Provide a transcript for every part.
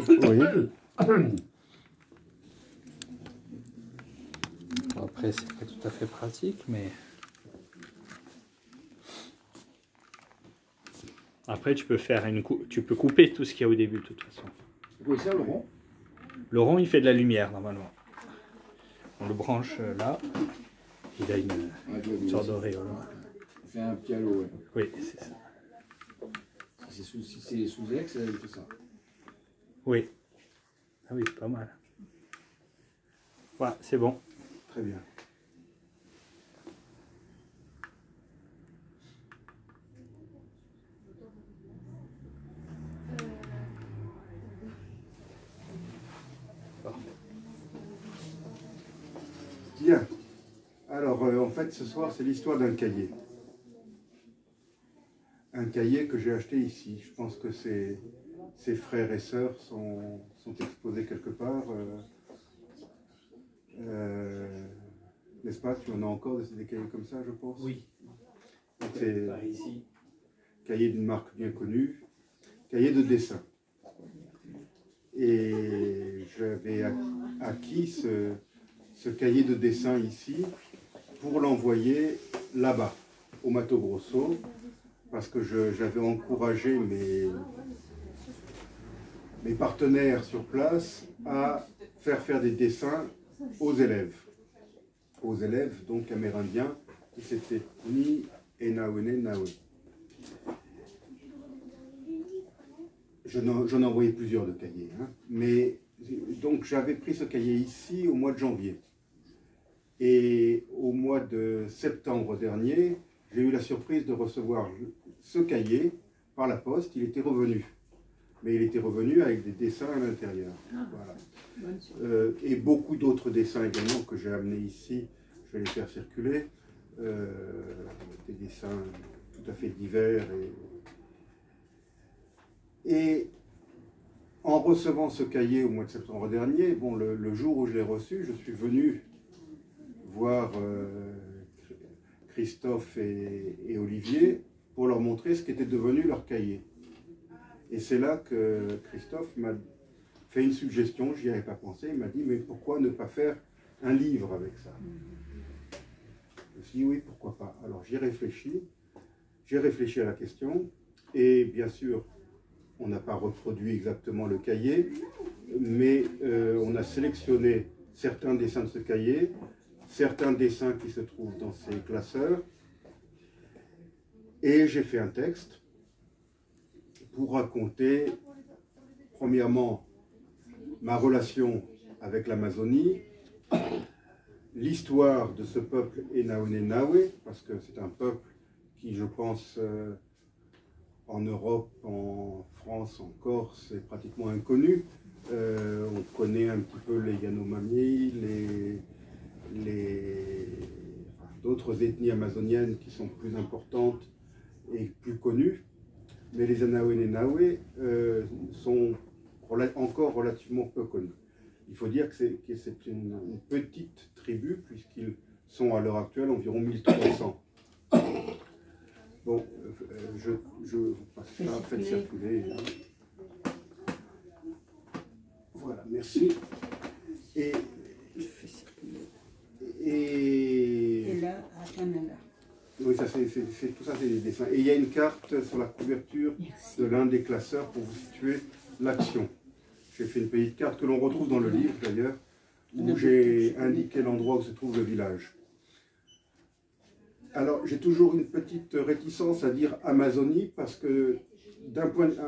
Oui. Bon, après, c'est pas tout à fait pratique, mais... Après, tu peux faire tu peux couper tout ce qu'il y a au début, de toute façon. Oui, ça, le rond. Le rond, il fait de la lumière, normalement. On le branche là. Il a une sorte d'auréole. Il fait un petit halo, ouais. Oui, c'est ça. Si c'est sous ex, il fait ça. Oui. Ah oui, c'est pas mal. Voilà, c'est bon. Très bien. Bien. Alors, en fait, ce soir, c'est l'histoire d'un cahier. Un cahier que j'ai acheté ici. Je pense que ses frères et sœurs sont exposés quelque part. N'est-ce pas? Tu en as encore des cahiers comme ça, je pense? Oui. C'est ici. cahier d'une marque bien connue. Cahier de dessin. Et j'avais acquis ce cahier de dessin ici pour l'envoyer là-bas, au Mato Grosso, parce que j'avais encouragé mes partenaires sur place à faire des dessins aux élèves donc amérindiens, qui s'étaient Ni et Nawene Nawe. J'en ai envoyé plusieurs de cahiers, hein. Mais donc j'avais pris ce cahier ici au mois de janvier. Et au mois de septembre dernier, j'ai eu la surprise de recevoir ce cahier par la poste. Il était revenu. Mais il était revenu avec des dessins à l'intérieur. Voilà. Et beaucoup d'autres dessins également que j'ai amenés ici. Je vais les faire circuler. Des dessins tout à fait divers. Et en recevant ce cahier au mois de septembre dernier, bon, le jour où je l'ai reçu, je suis venu voir Christophe et Olivier pour leur montrer ce qu'était devenu leur cahier. Et c'est là que Christophe m'a fait une suggestion, je n'y avais pas pensé, il m'a dit, mais pourquoi ne pas faire un livre avec ça? Je me suis dit, oui, pourquoi pas. Alors j'ai réfléchi à la question, et bien sûr, on n'a pas reproduit exactement le cahier, mais on a sélectionné certains dessins de ce cahier, certains dessins qui se trouvent dans ces classeurs, et j'ai fait un texte pour raconter, premièrement, ma relation avec l'Amazonie, l'histoire de ce peuple Enaone Nawe, parce que c'est un peuple qui, je pense, en Europe, en France, en Corse, est pratiquement inconnu. On connaît un petit peu les Yanomami, d'autres ethnies amazoniennes qui sont plus importantes et plus connues. Mais les Anaoene sont encore relativement peu connus. Il faut dire que c'est une petite tribu, puisqu'ils sont à l'heure actuelle environ 1300. Bon, je vous passe ça, faites circuler. Voilà, merci. Et là, à Canada. Oui, ça, tout ça, c'est des dessins. Et il y a une carte sur la couverture de l'un des classeurs pour vous situer l'action. J'ai fait une petite carte que l'on retrouve dans le livre, d'ailleurs, où j'ai indiqué l'endroit où se trouve le village. Alors, j'ai toujours une petite réticence à dire Amazonie, parce que,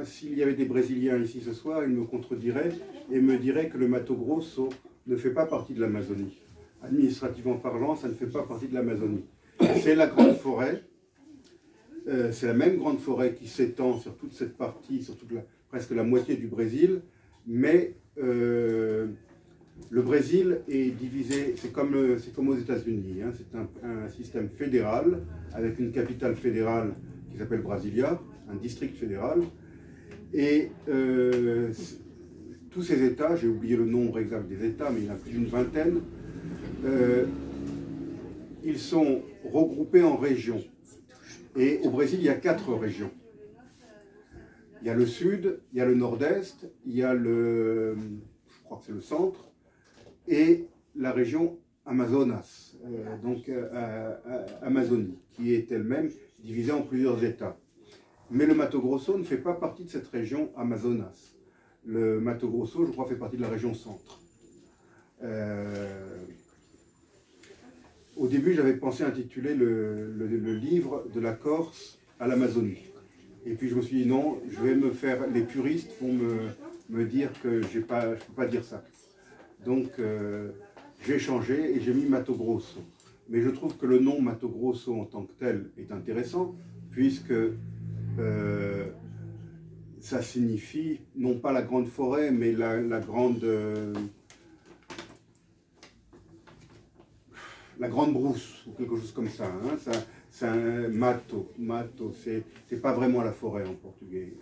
s'il y avait des Brésiliens ici ce soir, ils me contrediraient et me diraient que le Mato Grosso ne fait pas partie de l'Amazonie. Administrativement parlant, ça ne fait pas partie de l'Amazonie. C'est la grande forêt, c'est la même grande forêt qui s'étend sur toute cette partie, sur presque la moitié du Brésil, mais le Brésil est divisé, c'est comme aux États-Unis, hein, c'est un système fédéral avec une capitale fédérale qui s'appelle Brasilia, un district fédéral, et tous ces États, j'ai oublié le nombre exact des États, mais il y en a plus d'une vingtaine, ils sont regroupés en régions. Et au Brésil, il y a 4 régions. Il y a le sud, il y a le nord-est, il y a le, je crois que c'est le centre, et la région Amazonas, donc Amazonie, qui est elle-même divisée en plusieurs États. Mais le Mato Grosso ne fait pas partie de cette région Amazonas. Le Mato Grosso, je crois, fait partie de la région centre. Au début, j'avais pensé intituler le livre de la Corse à l'Amazonie. Et puis je me suis dit non, je vais me faire. Les puristes vont me dire que je ne peux pas dire ça. Donc j'ai changé et j'ai mis Mato Grosso. Mais je trouve que le nom Mato Grosso en tant que tel est intéressant, puisque ça signifie non pas la grande forêt, mais la grande brousse, ou quelque chose comme ça. Hein. C'est un mato, c'est pas vraiment la forêt en portugais.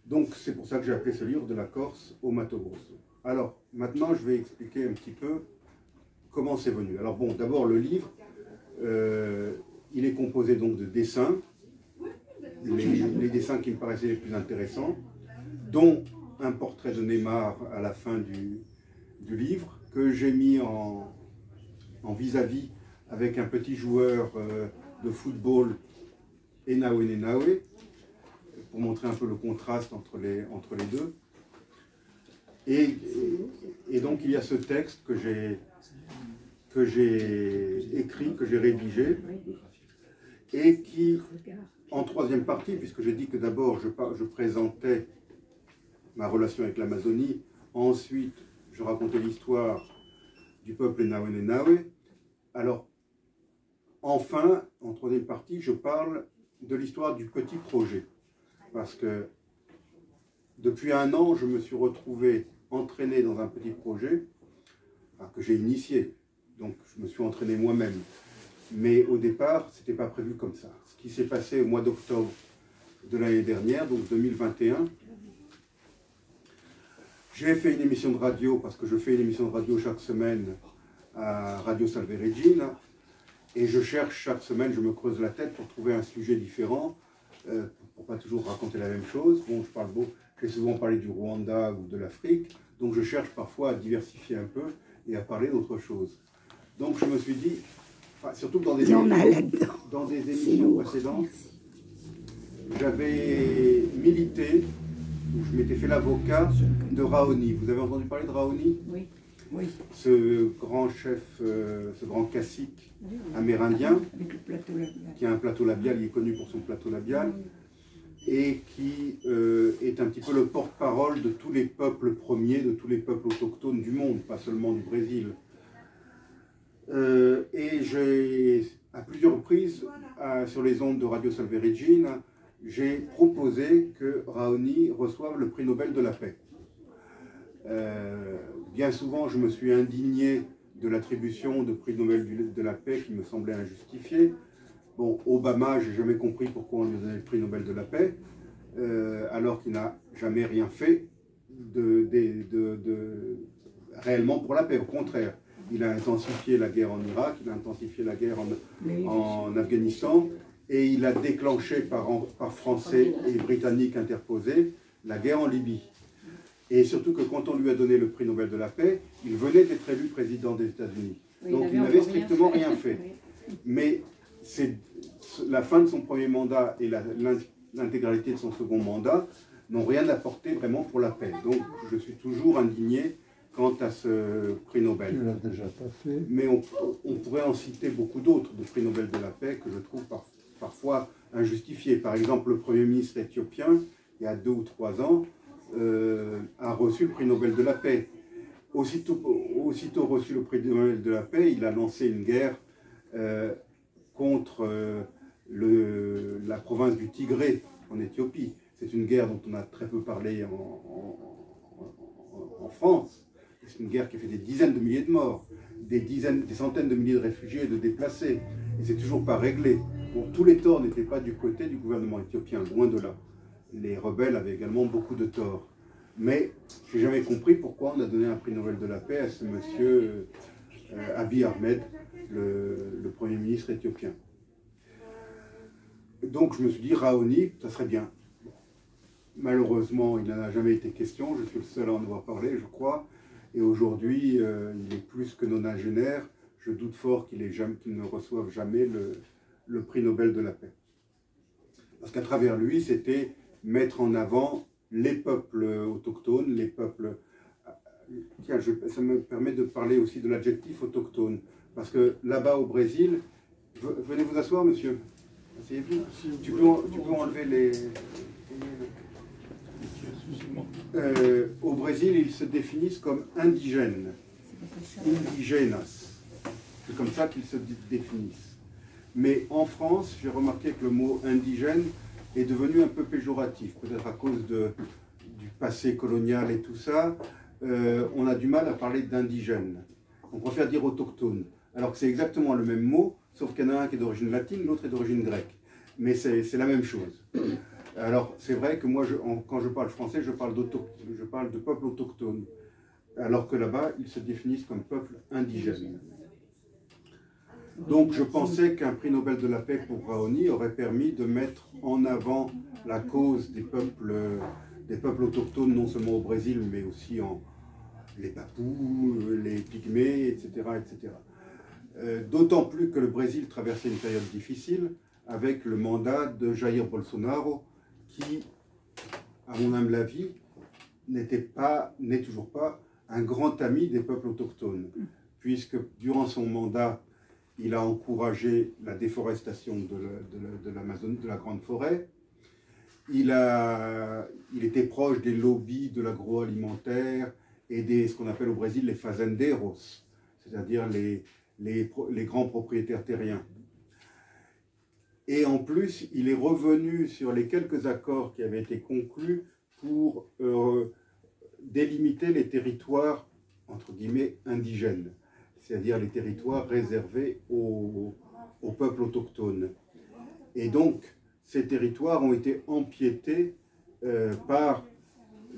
Donc c'est pour ça que j'ai appelé ce livre de la Corse au Mato Grosso. Alors maintenant je vais expliquer un petit peu comment c'est venu. Alors bon, d'abord le livre, il est composé donc de dessins, les dessins qui me paraissaient les plus intéressants, dont un portrait de Neymar à la fin du livre, que j'ai mis en vis-à-vis avec un petit joueur de football, Enawe Nenawe, pour montrer un peu le contraste entre les deux. Et donc il y a ce texte que j'ai écrit, que j'ai rédigé, et qui, en troisième partie, puisque j'ai dit que d'abord je présentais ma relation avec l'Amazonie, ensuite je racontais l'histoire du peuple Enawe Nenawe. Alors, enfin, en troisième partie, je parle de l'histoire du petit projet. Parce que depuis un an, je me suis retrouvé entraîné dans un petit projet que j'ai initié. Donc, je me suis entraîné moi-même. Mais au départ, ce n'était pas prévu comme ça. Ce qui s'est passé au mois d'octobre de l'année dernière, donc 2021, j'ai fait une émission de radio, parce que je fais une émission de radio chaque semaine à Radio Salve Regina, et je cherche chaque semaine, je me creuse la tête pour trouver un sujet différent, pour pas toujours raconter la même chose. Bon, j'ai souvent parlé du Rwanda ou de l'Afrique, donc je cherche parfois à diversifier un peu et à parler d'autre chose. Donc je me suis dit, surtout que dans des émissions précédentes, j'avais milité, je m'étais fait l'avocat de Raoni. Vous avez entendu parler de Raoni? Oui. Oui. Ce grand chef, ce grand cacique amérindien, Avec le plateau labial. qui a un plateau labial, il est connu pour son plateau labial, et qui est un petit peu le porte-parole de tous les peuples premiers, de tous les peuples autochtones du monde, pas seulement du Brésil. Et j'ai, à plusieurs reprises, sur les ondes de Radio Salve Regina, j'ai proposé que Raoni reçoive le prix Nobel de la paix. Bien souvent, je me suis indigné de l'attribution de prix Nobel de la paix qui me semblait injustifiée. Bon, Obama, j'ai jamais compris pourquoi on lui donnait le prix Nobel de la paix, alors qu'il n'a jamais rien fait réellement pour la paix. Au contraire, il a intensifié la guerre en Irak, il a intensifié la guerre en Afghanistan, et il a déclenché par Français et Britanniques interposés la guerre en Libye. Et surtout que quand on lui a donné le prix Nobel de la paix, il venait d'être élu président des États-Unis. Oui, donc il n'avait strictement rien fait. Oui. Mais c'est la fin de son premier mandat et l'intégralité de son second mandat n'ont rien apporté vraiment pour la paix. Donc je suis toujours indigné quant à ce prix Nobel. Tu l'as déjà pas fait. Mais on pourrait en citer beaucoup d'autres de prix Nobel de la paix que je trouve parfois injustifiés. Par exemple, le Premier ministre éthiopien, il y a 2 ou 3 ans, a reçu le prix Nobel de la paix. Aussitôt reçu le prix Nobel de la paix, il a lancé une guerre contre la province du Tigré en Éthiopie. C'est une guerre dont on a très peu parlé en France. C'est une guerre qui a fait des dizaines de milliers de morts, des centaines de milliers de réfugiés et de déplacés. Et c'est toujours pas réglé. Bon, tous les torts n'étaient pas du côté du gouvernement éthiopien, loin de là. Les rebelles avaient également beaucoup de torts. Mais je n'ai jamais compris pourquoi on a donné un prix Nobel de la paix à ce monsieur Abiy Ahmed, le Premier ministre éthiopien. Donc je me suis dit, Raoni, ça serait bien. Malheureusement, il n'en a jamais été question, je suis le seul à en avoir parlé, je crois. Et aujourd'hui, il est plus que nonagénaire. Je doute fort qu'il ne reçoive jamais le prix Nobel de la paix. Parce qu'à travers lui, c'était mettre en avant les peuples autochtones, les peuples... Tiens, ça me permet de parler aussi de l'adjectif autochtone. Parce que là-bas au Brésil, venez vous asseoir, monsieur. Asseyez-vous. Tu peux enlever les... au Brésil, ils se définissent comme indigènes. Indigenas. C'est comme ça qu'ils se définissent. Mais en France, j'ai remarqué que le mot indigène est devenu un peu péjoratif, peut-être à cause du passé colonial et tout ça. On a du mal à parler d'indigène. On préfère dire autochtone, alors que c'est exactement le même mot, sauf qu'il y en a un qui est d'origine latine, l'autre est d'origine grecque. Mais c'est la même chose. Alors, c'est vrai que moi, quand je parle français, je parle de peuple autochtone, alors que là-bas, ils se définissent comme peuple indigène. Donc, je pensais qu'un prix Nobel de la paix pour Raoni aurait permis de mettre en avant la cause des peuples autochtones, non seulement au Brésil, mais aussi les Papous, les Pygmées, etc. etc. D'autant plus que le Brésil traversait une période difficile avec le mandat de Jair Bolsonaro, qui, à mon humble avis, n'est toujours pas un grand ami des peuples autochtones, puisque durant son mandat, il a encouragé la déforestation de l'Amazonie, de la grande forêt. Il était proche des lobbies de l'agroalimentaire et ce qu'on appelle au Brésil les fazendeiros, c'est-à-dire les grands propriétaires terriens. Et en plus, il est revenu sur les quelques accords qui avaient été conclus pour délimiter les territoires, entre guillemets, indigènes, c'est-à-dire les territoires réservés aux peuples autochtones. Et donc, ces territoires ont été empiétés par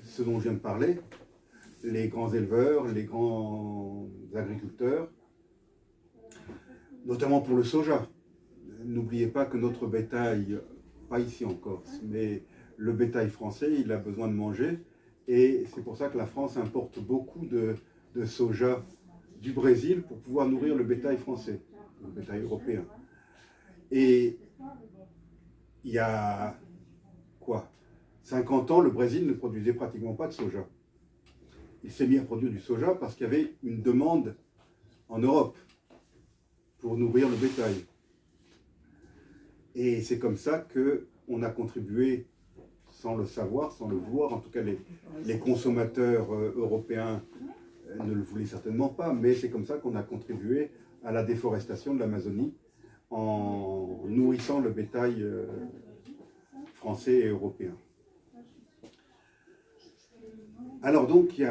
ce dont je viens de parler, les grands éleveurs, les grands agriculteurs, notamment pour le soja. N'oubliez pas que notre bétail, pas ici en Corse, mais le bétail français, il a besoin de manger. Et c'est pour ça que la France importe beaucoup de soja du Brésil pour pouvoir nourrir le bétail français, le bétail européen. Et il y a, 50 ans, le Brésil ne produisait pratiquement pas de soja. Il s'est mis à produire du soja parce qu'il y avait une demande en Europe pour nourrir le bétail. Et c'est comme ça qu'on a contribué, sans le savoir, sans le vouloir, en tout cas les consommateurs européens ne le voulaient certainement pas, mais c'est comme ça qu'on a contribué à la déforestation de l'Amazonie en nourrissant le bétail français et européen. Alors donc,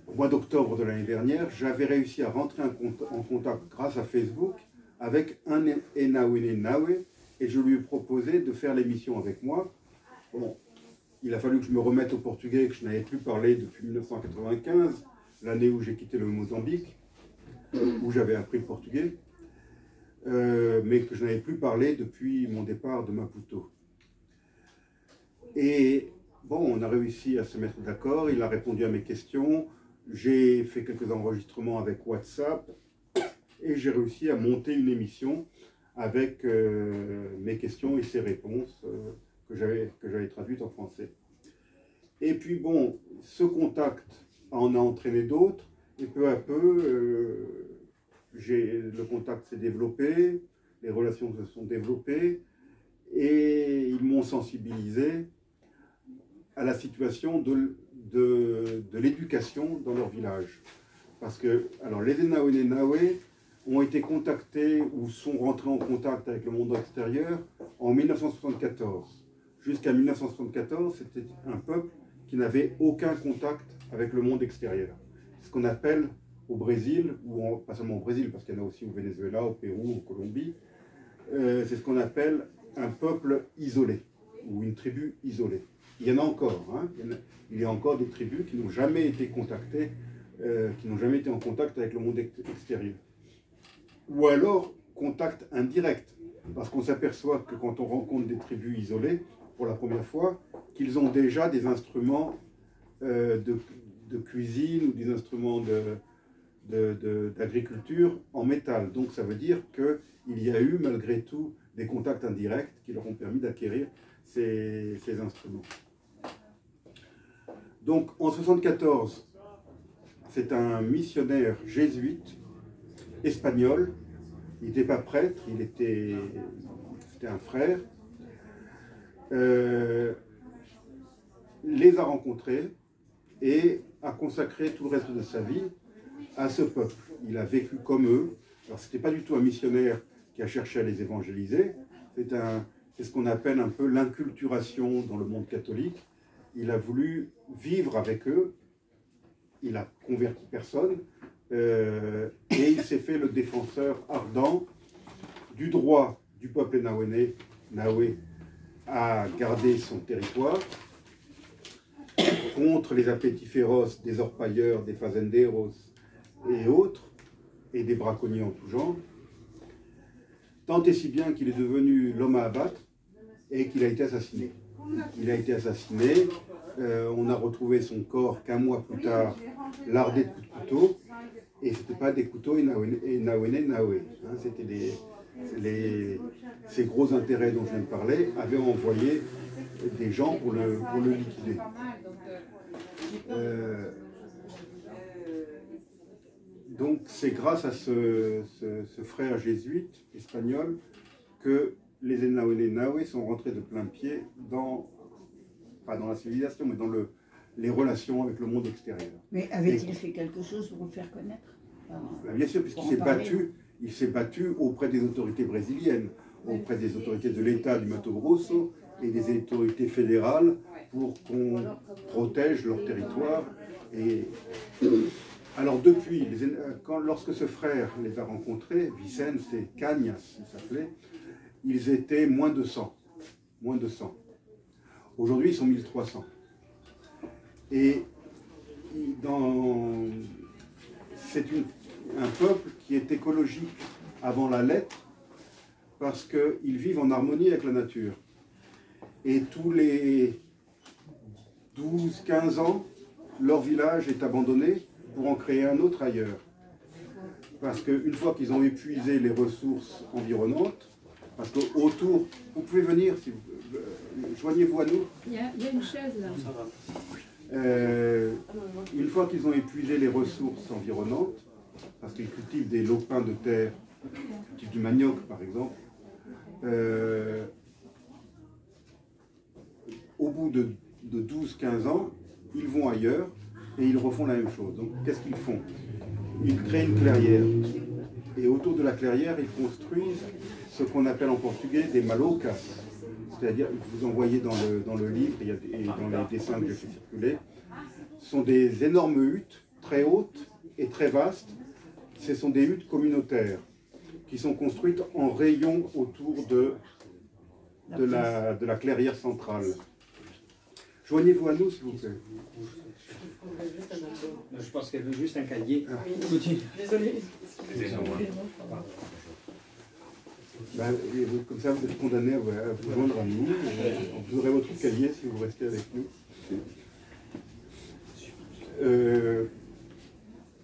au mois d'octobre de l'année dernière, j'avais réussi à rentrer en contact grâce à Facebook avec un Enawe, et je lui ai proposé de faire l'émission avec moi. Bon, il a fallu que je me remette au portugais, que je n'avais plus parlé depuis 1995, l'année où j'ai quitté le Mozambique, où j'avais appris le portugais, mais que je n'avais plus parlé depuis mon départ de Maputo. Et bon, on a réussi à se mettre d'accord, il a répondu à mes questions, j'ai fait quelques enregistrements avec WhatsApp, et j'ai réussi à monter une émission avec mes questions et ses réponses que j'avais traduites en français. Et puis bon, ce contact en a entraîné d'autres, et peu à peu, le contact s'est développé, les relations se sont développées, et ils m'ont sensibilisé à la situation de l'éducation dans leur village. Parce que, alors, les Enawe ont été contactés ou sont rentrés en contact avec le monde extérieur en 1974. Jusqu'à 1974, c'était un peuple qui n'avait aucun contact avec le monde extérieur. C'est ce qu'on appelle au Brésil, ou pas seulement au Brésil, parce qu'il y en a aussi au Venezuela, au Pérou, en Colombie, c'est ce qu'on appelle un peuple isolé, ou une tribu isolée. Il y en a encore, hein, il y a encore des tribus qui n'ont jamais été contactées, qui n'ont jamais été en contact avec le monde extérieur. Ou alors, contact indirect. parce qu'on s'aperçoit que quand on rencontre des tribus isolées, pour la première fois, qu'ils ont déjà des instruments de cuisine ou des instruments d'agriculture en métal. Donc ça veut dire qu'il y a eu malgré tout des contacts indirects qui leur ont permis d'acquérir ces instruments. Donc en 1974, c'est un missionnaire jésuite espagnol. Il n'était pas prêtre, c'était un frère. Les a rencontrés et a consacré tout le reste de sa vie à ce peuple. Il a vécu comme eux. Alors, ce n'était pas du tout un missionnaire qui a cherché à les évangéliser. C'est ce qu'on appelle un peu l'inculturation dans le monde catholique. Il a voulu vivre avec eux. Il a converti personne. Et il s'est fait le défenseur ardent du droit du peuple Nahue à garder son territoire, contre les appétits féroces des orpailleurs, des fazenderos et autres, et des braconniers en tout genre, tant et si bien qu'il est devenu l'homme à abattre et qu'il a été assassiné. Il a été assassiné, on a retrouvé son corps qu'un mois plus tard, lardé de coups de couteau, et ce n'était pas des couteaux Nahue. C'était ces gros intérêts dont je viens de parler avaient envoyé des gens pour le liquider. Donc c'est grâce à ce frère jésuite espagnol que les Nahue sont rentrés de plein pied pas dans la civilisation, mais dans les relations avec le monde extérieur. Mais avait-il fait quelque chose pour le faire connaître? Bien sûr, puisqu'il s'est battu auprès des autorités brésiliennes, auprès des autorités de l'État du Mato Grosso et des autorités fédérales pour qu'on protège leur territoire. Alors depuis, lorsque ce frère les a rencontrés, Vicente et Cañas, il s'appelait, ils étaient moins de 100. Aujourd'hui, ils sont 1300. Et c'est un peuple qui est écologique avant la lettre, parce qu'ils vivent en harmonie avec la nature. Et tous les 12-15 ans, leur village est abandonné pour en créer un autre ailleurs. Parce qu'une fois qu'ils ont épuisé les ressources environnantes, parce qu'autour, vous pouvez venir, si joignez-vous à nous. Il y a une chaise là. Une fois qu'ils ont épuisé les ressources environnantes, parce qu'ils cultivent des lopins de terre, type du manioc par exemple, au bout de 12-15 ans, ils vont ailleurs et ils refont la même chose. Donc qu'est-ce qu'ils font? Ils créent une clairière. Et autour de la clairière, ils construisent ce qu'on appelle en portugais des malocas. C'est-à-dire, vous en voyez dans le livre et dans les dessins que j'ai fait circuler, ce sont des énormes huttes, très hautes et très vastes. Ce sont des huttes communautaires qui sont construites en rayon autour de la clairière centrale. Joignez-vous à nous, s'il vous plaît. Je pense qu'elle veut juste un cahier. Ah. Désolée. Ben, comme ça, vous êtes condamné à vous joindre à nous. Vous aurez votre cahier si vous restez avec nous.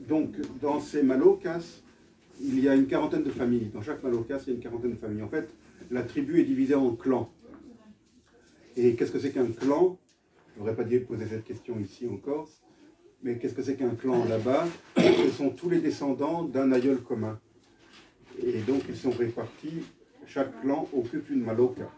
Donc, dans ces malocas, il y a une quarantaine de familles. Dans chaque malocas, il y a une quarantaine de familles. En fait, la tribu est divisée en clans. Et qu'est-ce que c'est qu'un clan? Je n'aurais pas dû poser cette question ici en Corse. Mais qu'est-ce que c'est qu'un clan là-bas? Ce sont tous les descendants d'un aïeul commun. Et donc, ils sont répartis. Chaque clan occupe une maloca.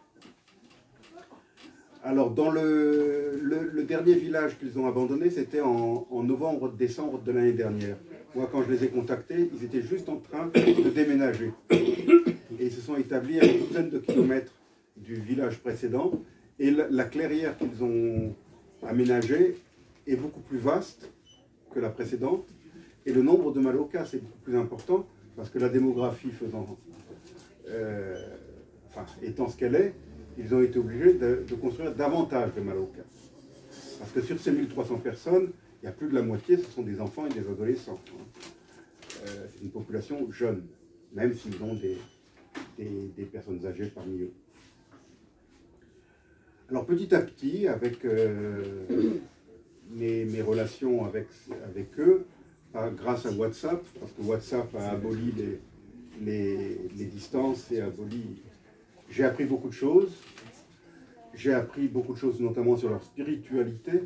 Alors, dans le dernier village qu'ils ont abandonné, c'était en novembre-décembre de l'année dernière. Moi, quand je les ai contactés, ils étaient juste en train de déménager. Et ils se sont établis à une douzaine de kilomètres du village précédent. Et la clairière qu'ils ont aménagée est beaucoup plus vaste que la précédente. Et le nombre de malocas est beaucoup plus important, parce que la démographie étant ce qu'elle est, ils ont été obligés de construire davantage de malocas. Parce que sur ces 1300 personnes, il y a plus de la moitié, ce sont des enfants et des adolescents. C'est une population jeune, même s'ils ont des personnes âgées parmi eux. Alors petit à petit, avec mes relations avec eux, grâce à WhatsApp, parce que WhatsApp a aboli les distances et aboli... J'ai appris beaucoup de choses. J'ai appris beaucoup de choses, notamment sur leur spiritualité.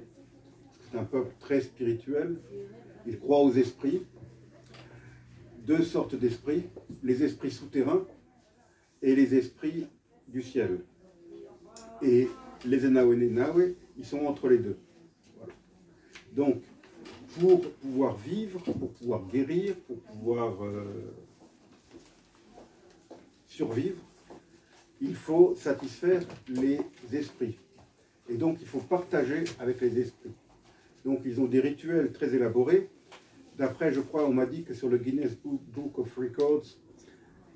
C'est un peuple très spirituel. Ils croient aux esprits. Deux sortes d'esprits, les esprits souterrains et les esprits du ciel. Et les Enawe, ils sont entre les deux. Voilà. Donc, pour pouvoir vivre, pour pouvoir guérir, pour pouvoir survivre, il faut satisfaire les esprits. Et donc, il faut partager avec les esprits. Donc, ils ont des rituels très élaborés. D'après, je crois, on m'a dit que sur le Guinness Book of Records,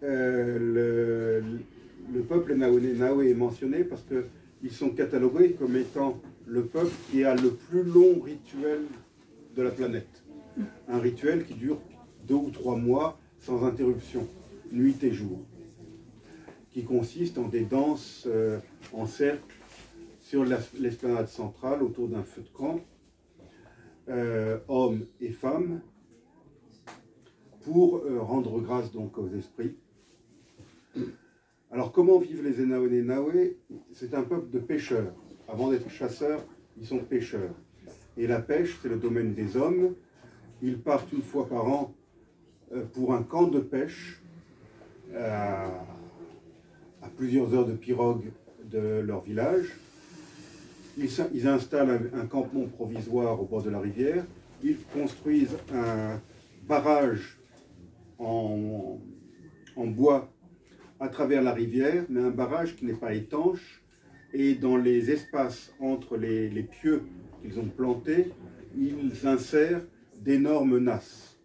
le peuple Nawe est mentionné parce qu'ils sont catalogués comme étant le peuple qui a le plus long rituel de la planète. Un rituel qui dure 2 ou 3 mois sans interruption, nuit et jour, qui consiste en des danses en cercle sur l'esplanade centrale autour d'un feu de camp, hommes et femmes, pour rendre grâce donc aux esprits. Alors comment vivent les Enawe? C'est un peuple de pêcheurs. Avant d'être chasseurs, ils sont pêcheurs. Et la pêche, c'est le domaine des hommes. Ils partent une fois par an pour un camp de pêche à plusieurs heures de pirogue de leur village. Ils installent un campement provisoire au bord de la rivière. Ils construisent un barrage en bois à travers la rivière, mais un barrage qui n'est pas étanche. Et dans les espaces entre les pieux qu'ils ont plantés, ils insèrent d'énormes nasses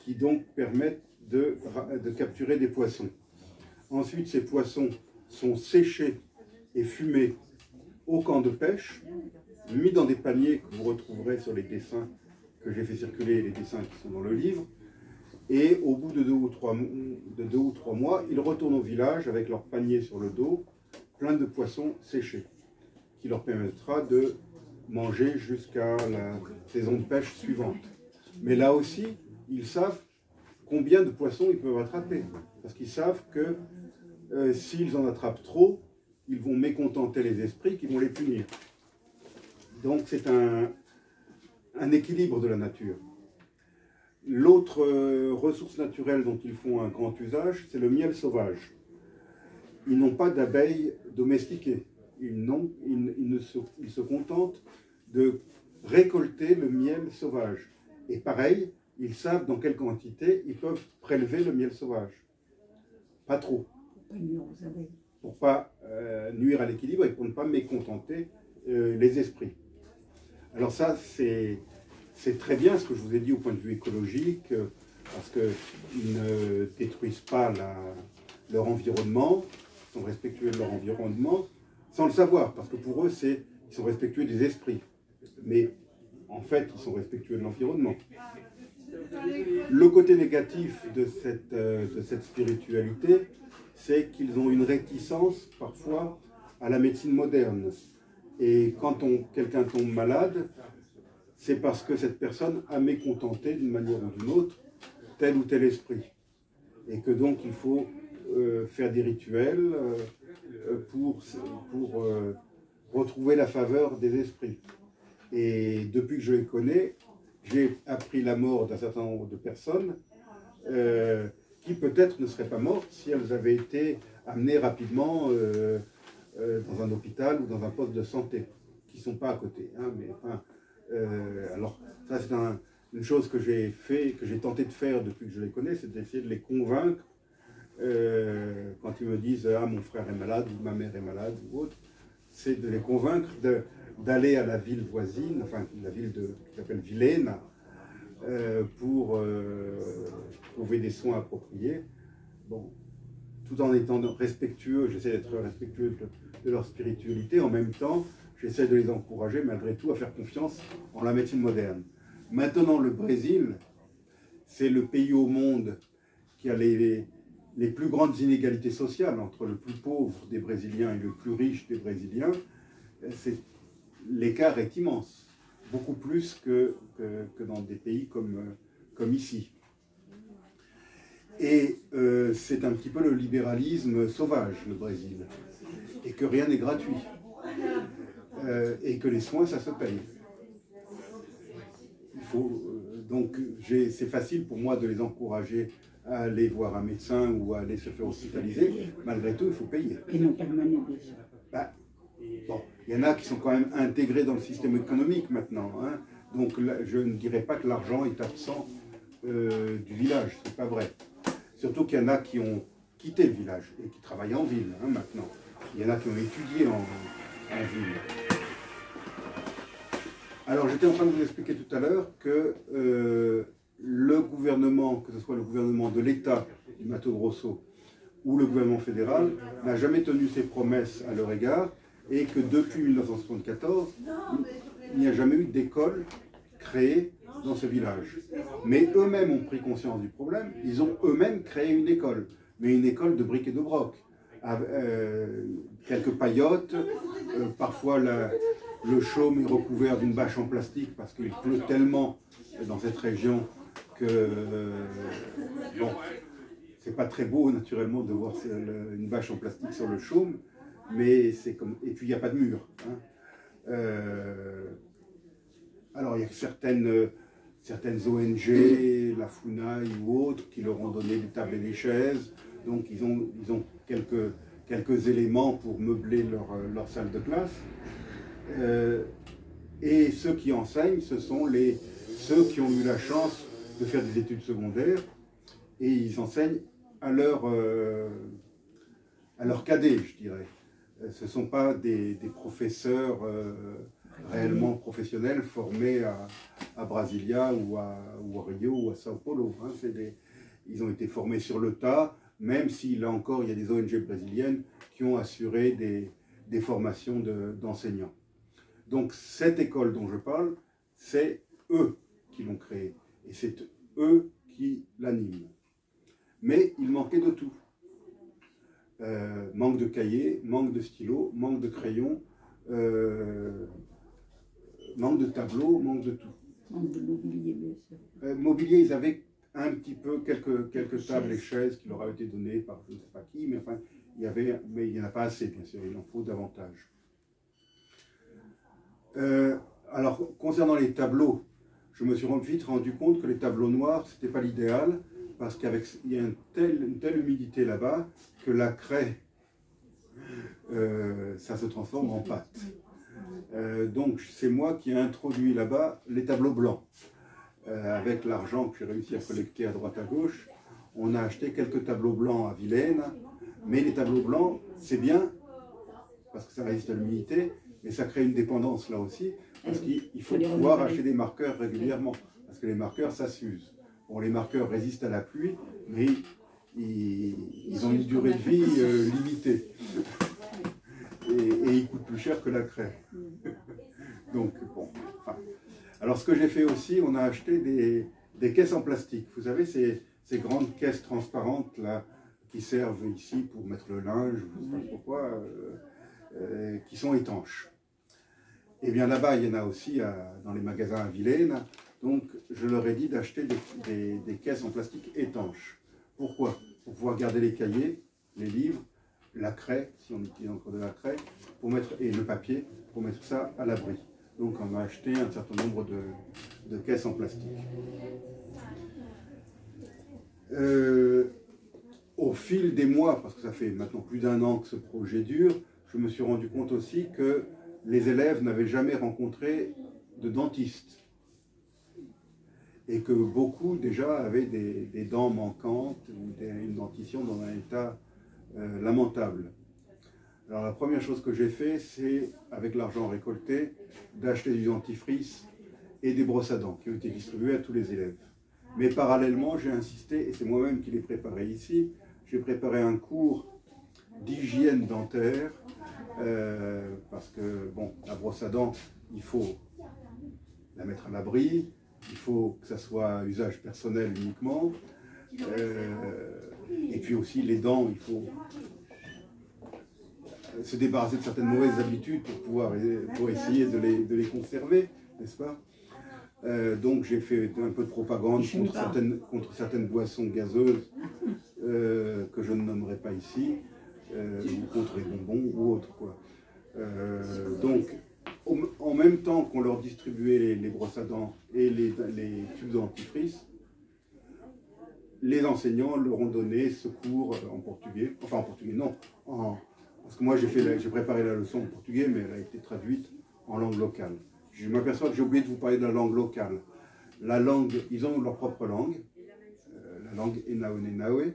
qui donc permettent de capturer des poissons. Ensuite, ces poissons sont séchés et fumés au camp de pêche, mis dans des paniers que vous retrouverez sur les dessins que j'ai fait circuler, les dessins qui sont dans le livre. Et au bout de 2 ou 3 mois, ils retournent au village avec leur panier sur le dos, plein de poissons séchés, qui leur permettra de manger jusqu'à la saison de pêche suivante. Mais là aussi, ils savent combien de poissons ils peuvent attraper, parce qu'ils savent que s'ils en attrapent trop, ils vont mécontenter les esprits qui vont les punir. Donc c'est un équilibre de la nature. L'autre ressource naturelle dont ils font un grand usage, c'est le miel sauvage. Ils n'ont pas d'abeilles domestiquées. Ils se contentent de récolter le miel sauvage. Et pareil, ils savent dans quelle quantité ils peuvent prélever le miel sauvage. Pas trop. Pour pas nuire aux abeilles. Pour pas nuire à l'équilibre et pour ne pas mécontenter les esprits. Alors ça, c'est très bien ce que je vous ai dit au point de vue écologique, parce qu'ils ne détruisent pas leur environnement, ils sont respectueux de leur environnement, sans le savoir, parce que pour eux, ils sont respectueux des esprits. Mais en fait, ils sont respectueux de l'environnement. Le côté négatif de cette spiritualité, c'est qu'ils ont une réticence parfois à la médecine moderne. Et quand quelqu'un tombe malade, c'est parce que cette personne a mécontenté d'une manière ou d'une autre tel ou tel esprit. Et que donc il faut faire des rituels pour retrouver la faveur des esprits. Et depuis que je les connais, j'ai appris la mort d'un certain nombre de personnes qui peut-être ne seraient pas mortes si elles avaient été amenées rapidement dans un hôpital ou dans un poste de santé, qui ne sont pas à côté. Hein, mais, enfin, alors, ça c'est une chose que j'ai tenté de faire depuis que je les connais, c'est d'essayer de les convaincre quand ils me disent « Ah, mon frère est malade » ou « Ma mère est malade » ou autre, c'est de les convaincre d'aller à la ville voisine, enfin la ville qui s'appelle Vilena, pour trouver des soins appropriés. Bon, tout en étant respectueux, j'essaie d'être respectueux de leur spiritualité, en même temps, j'essaie de les encourager malgré tout à faire confiance en la médecine moderne. Maintenant, le Brésil, c'est le pays au monde qui a les les plus grandes inégalités sociales entre le plus pauvre des Brésiliens et le plus riche des Brésiliens, l'écart est immense, beaucoup plus que dans des pays comme ici. Et c'est un petit peu le libéralisme sauvage, le Brésil, et que rien n'est gratuit, et que les soins, ça se paye. Il faut, donc c'est facile pour moi de les encourager à aller voir un médecin ou à aller se faire hospitaliser. Malgré tout, il faut payer. Et non permanent, bien sûr. Bah, bon, il y en a qui sont quand même intégrés dans le système économique maintenant. Hein. Donc là, je ne dirais pas que l'argent est absent du village, c'est pas vrai. Surtout qu'il y en a qui ont quitté le village et qui travaillent en ville maintenant. Il y en a qui ont étudié en ville. Alors j'étais en train de vous expliquer tout à l'heure que le gouvernement, que ce soit le gouvernement de l'État du Mato Grosso ou le gouvernement fédéral, n'a jamais tenu ses promesses à leur égard et que depuis 1974, il n'y a jamais eu d'école créée dans ce village. Mais eux-mêmes ont pris conscience du problème, ils ont eux-mêmes créé une école, mais une école de briques et de broc, avec quelques paillotes, parfois le chaume est recouvert d'une bâche en plastique parce qu'il pleut tellement dans cette région que bon, c'est pas très beau naturellement de voir une bâche en plastique sur le chaume, mais c'est comme, et puis il n'y a pas de mur. Hein. Alors il y a certaines ONG, la FUNAI ou autres, qui leur ont donné des tables et des chaises, donc ils ont quelques éléments pour meubler leur salle de classe. Et ceux qui enseignent, ce sont ceux qui ont eu la chance de faire des études secondaires, et ils enseignent à leur cadet, je dirais. Ce ne sont pas des professeurs réellement professionnels formés à Brasilia ou à Rio ou à Sao Paulo. Hein. Ils ont été formés sur le tas, même si là encore il y a des ONG brésiliennes qui ont assuré des formations d'enseignants. Donc cette école dont je parle, c'est eux qui l'ont créée et c'est eux qui l'animent. Mais il manquait de tout. Manque de cahiers, manque de stylos, manque de crayons, manque de tableaux, manque de tout. Manque de mobilier, bien sûr. Mobilier, ils avaient un petit peu quelques tables et chaises qui leur avaient été données par je ne sais pas qui, mais enfin, mais il n'y en a pas assez, bien sûr, il en faut davantage. Alors, concernant les tableaux, je me suis vite rendu compte que les tableaux noirs, ce n'était pas l'idéal, parce qu'il y a une telle humidité là-bas que la craie, ça se transforme en pâte. Donc, c'est moi qui ai introduit là-bas les tableaux blancs. Avec l'argent que j'ai réussi à collecter à droite à gauche, on a acheté quelques tableaux blancs à Vilaine, mais les tableaux blancs, c'est bien, parce que ça résiste à l'humidité, mais ça crée une dépendance là aussi, parce qu'il faut pouvoir acheter des marqueurs régulièrement, parce que les marqueurs, ça s'use. Bon, les marqueurs résistent à la pluie, mais ils ont une durée de vie limitée. Et ils coûtent plus cher que la craie. Donc, bon. Enfin. Alors, ce que j'ai fait aussi, on a acheté des caisses en plastique. Vous savez, ces grandes caisses transparentes, là, qui servent ici pour mettre le linge, je ne sais pas pourquoi, qui sont étanches. Et bien là-bas, il y en a aussi dans les magasins à Vilaine. Donc, je leur ai dit d'acheter des caisses en plastique étanches. Pourquoi? Pour pouvoir garder les cahiers, les livres, la craie, si on utilise encore de la craie, et le papier, pour mettre ça à l'abri. Donc, on a acheté un certain nombre de caisses en plastique. Au fil des mois, parce que ça fait maintenant plus d'1 an que ce projet dure, je me suis rendu compte aussi que les élèves n'avaient jamais rencontré de dentiste. Et que beaucoup déjà avaient des dents manquantes ou une dentition dans un état lamentable. Alors la première chose que j'ai fait, c'est, avec l'argent récolté, d'acheter du dentifrice et des brosses à dents qui ont été distribuées à tous les élèves. Mais parallèlement, j'ai insisté, et c'est moi-même qui l'ai préparé ici, j'ai préparé un cours d'hygiène dentaire, parce que, bon, la brosse à dents, il faut la mettre à l'abri, il faut que ça soit à usage personnel uniquement, Et puis aussi les dents, il faut se débarrasser de certaines mauvaises habitudes pour essayer de les conserver, n'est-ce pas? Donc j'ai fait un peu de propagande contre certaines boissons gazeuses que je ne nommerai pas ici, ou contre les bonbons ou autres, quoi. Donc en même temps qu'on leur distribuait les brosses à dents et les tubes dentifrice, les enseignants leur ont donné ce cours en portugais, enfin en portugais non, parce que moi j'ai préparé la leçon en portugais, mais elle a été traduite en langue locale. Je m'aperçois que j'ai oublié de vous parler de la langue locale. La langue, ils ont leur propre langue, la langue Enaonenawe,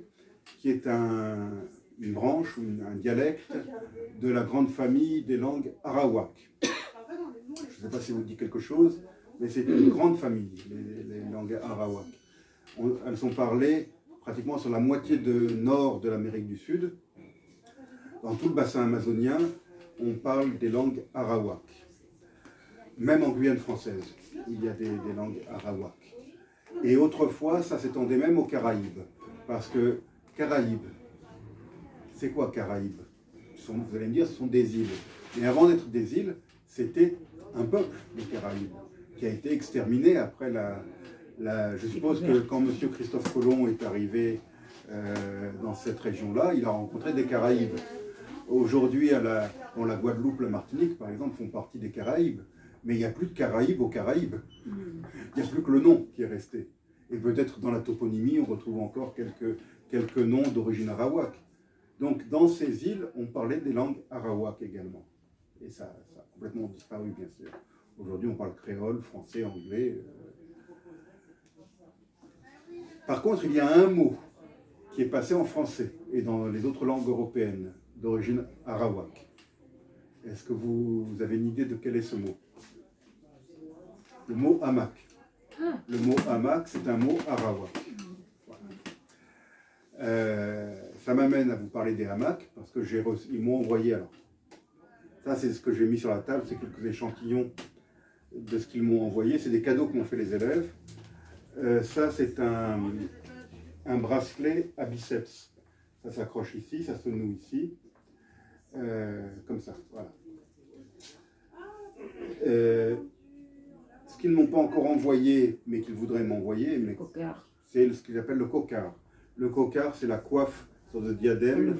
qui est une branche ou un dialecte de la grande famille des langues arawak. Je ne sais pas si ça vous dit quelque chose, mais c'est une grande famille, les langues arawak. Elles sont parlées pratiquement sur la moitié nord de l'Amérique du Sud. Dans tout le bassin amazonien, on parle des langues arawak. Même en Guyane française, il y a des langues arawak. Et autrefois, ça s'étendait même aux Caraïbes. Parce que Caraïbes, c'est quoi Caraïbes? Vous allez me dire, ce sont des îles. Mais avant d'être des îles, c'était un peuple, les Caraïbes, qui a été exterminé après je suppose que quand M. Christophe Colomb est arrivé dans cette région-là, il a rencontré des Caraïbes. Aujourd'hui, la Guadeloupe, la Martinique, par exemple, font partie des Caraïbes. Mais il n'y a plus de Caraïbes aux Caraïbes. Il n'y a plus que le nom qui est resté. Et peut-être dans la toponymie, on retrouve encore quelques noms d'origine arawak. Donc dans ces îles, on parlait des langues arawak également. Et ça a complètement disparu, bien sûr. Aujourd'hui, on parle créole, français, anglais. Par contre, il y a un mot qui est passé en français et dans les autres langues européennes d'origine arawak. Est-ce que vous avez une idée de quel est ce mot? Le mot hamac. Le mot hamac, c'est un mot arawak. Voilà. Ça m'amène à vous parler des hamacs, parce que ils m'ont envoyé, alors, ça c'est ce que j'ai mis sur la table, c'est quelques échantillons de ce qu'ils m'ont envoyé, c'est des cadeaux que m'ont fait les élèves. Ça c'est un bracelet à biceps, ça s'accroche ici, ça se noue ici, comme ça, voilà. Ce qu'ils ne m'ont pas encore envoyé, mais qu'ils voudraient m'envoyer, c'est ce qu'ils appellent le cocar. Le cocar, c'est la coiffe sur le diadème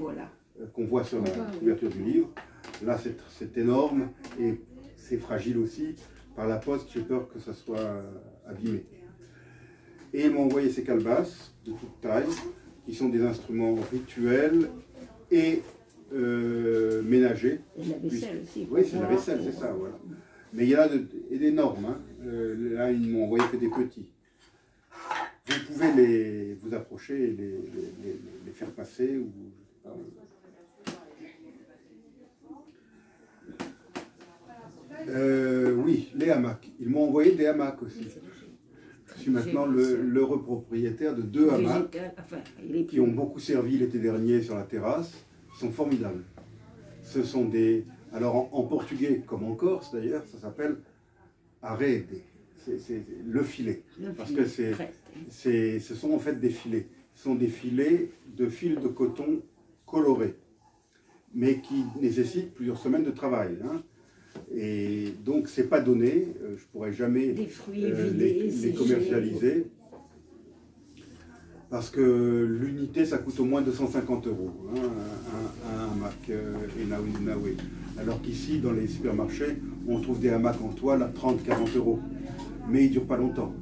qu'on voit sur la couverture du livre. Là, c'est énorme et c'est fragile aussi. Par la poste, j'ai peur que ça soit abîmé. Et ils m'ont envoyé ces calebasses de toute taille, qui sont des instruments rituels et ménagers. Et la vaisselle aussi. Oui, c'est la vaisselle, c'est ça, voilà. Mais il y en a d'énormes. Hein. Là, ils ne m'ont envoyé que des petits. Vous pouvez vous approcher et les faire passer. Ou, oui, les hamacs. Ils m'ont envoyé des hamacs aussi. Je suis maintenant l'heureux propriétaire de 2 hamacs qui ont beaucoup servi l'été dernier sur la terrasse. Ils sont formidables. Ce sont des... Alors en portugais, comme en Corse d'ailleurs, ça s'appelle arede. C'est le filet. Parce que ce sont en fait des filets. Ce sont des filets de fils de coton colorés, mais qui nécessitent plusieurs semaines de travail. Hein. Et donc c'est pas donné, je ne pourrais jamais les commercialiser. Parce que l'unité, ça coûte au moins 250 €, hein, un hamac Enaonenawe. Alors qu'ici, dans les supermarchés, on trouve des hamacs en toile à 30-40 €. Mais ils ne durent pas longtemps.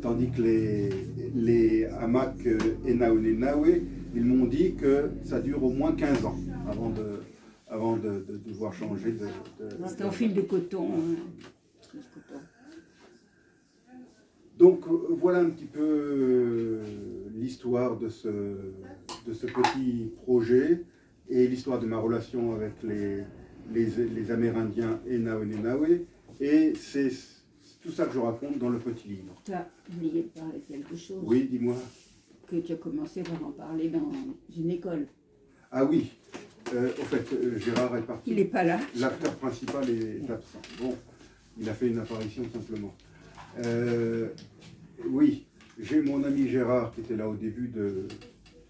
Tandis que les hamacs Enaonenawe, ils m'ont dit que ça dure au moins 15 ans avant de devoir changer de... C'est en fil de coton. Donc voilà un petit peu l'histoire de ce petit projet et l'histoire de ma relation avec les Amérindiens Enaonenawe. Et c'est tout ça que je raconte dans le petit livre. Tu as oublié de parler de quelque chose. Oui, dis-moi. Que tu as commencé par en parler dans une école. Ah oui, au fait, Gérard est parti. Il n'est pas là. L'acteur principal est absent. Bon, il a fait une apparition simplement. Oui, j'ai mon ami Gérard qui était là au début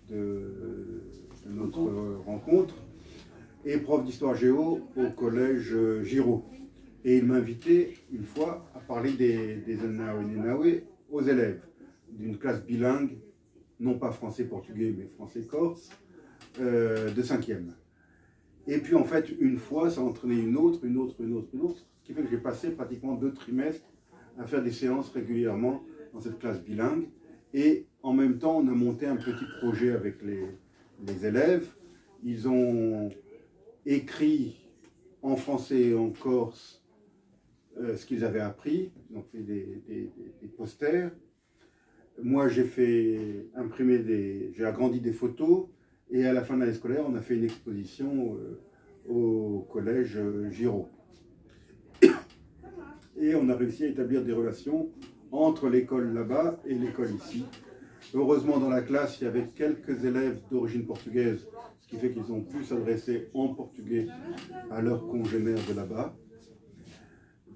de notre rencontre, et prof d'histoire géo au collège Giraud. Et il m'a invité une fois à parler des Ainaoé aux élèves d'une classe bilingue, non pas français-portugais, mais français-corse, de 5e. Et puis en fait, une fois, ça a entraîné une autre, ce qui fait que j'ai passé pratiquement 2 trimestres à faire des séances régulièrement dans cette classe bilingue. Et en même temps, on a monté un petit projet avec les élèves. Ils ont écrit en français et en corse ce qu'ils avaient appris. Ils ont fait des posters. Moi, j'ai fait imprimer j'ai agrandi des photos. Et à la fin de l'année scolaire, on a fait une exposition au collège Giraud. Et on a réussi à établir des relations entre l'école là-bas et l'école ici. Heureusement, dans la classe, il y avait quelques élèves d'origine portugaise, ce qui fait qu'ils ont pu s'adresser en portugais à leurs congénères de là-bas.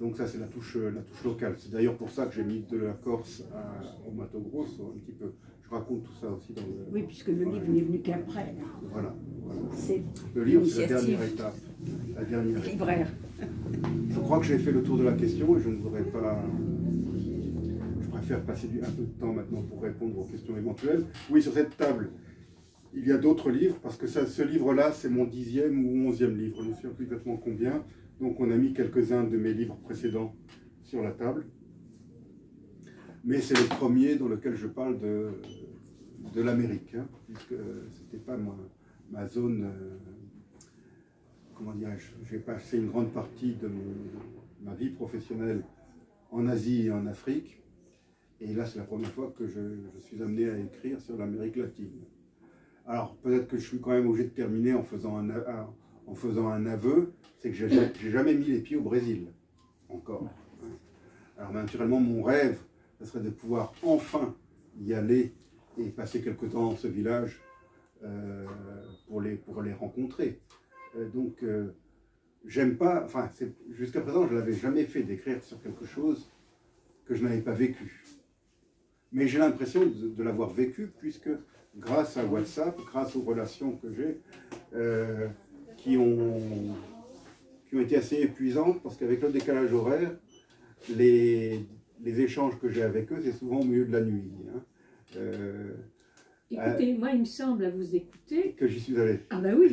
Donc ça, c'est la touche locale. C'est d'ailleurs pour ça que j'ai mis de la Corse au Mato Grosso, un petit peu. Je raconte tout ça aussi dans le... Oui, puisque le livre n'est venu qu'après. Voilà. C'est le livre, c'est la dernière étape. Libraire. Je crois que j'ai fait le tour de la question et je ne voudrais pas... Je préfère passer un peu de temps maintenant pour répondre aux questions éventuelles. Oui, sur cette table, il y a d'autres livres, parce que ce livre-là, c'est mon 10e ou 11e livre. Je ne sais plus exactement combien. Donc on a mis quelques-uns de mes livres précédents sur la table. Mais c'est le premier dans lequel je parle de l'Amérique, hein, puisque ce n'était pas ma zone... comment dirais-je, j'ai passé une grande partie de ma vie professionnelle en Asie et en Afrique. Et là, c'est la première fois que je suis amené à écrire sur l'Amérique latine. Alors, peut-être que je suis quand même obligé de terminer en faisant un aveu, c'est que j'ai jamais mis les pieds au Brésil, encore. Alors, naturellement, mon rêve, ce serait de pouvoir enfin y aller et passer quelque temps dans ce village pour les rencontrer. Donc, j'aime pas, enfin, jusqu'à présent, je ne l'avais jamais fait d'écrire sur quelque chose que je n'avais pas vécu. Mais j'ai l'impression de l'avoir vécu, puisque grâce à WhatsApp, grâce aux relations que j'ai, qui ont été assez épuisantes, parce qu'avec le décalage horaire, les échanges que j'ai avec eux, c'est souvent au milieu de la nuit. Hein. Écoutez, moi, il me semble, à vous écouter... Que j'y suis allé. Ah bah oui,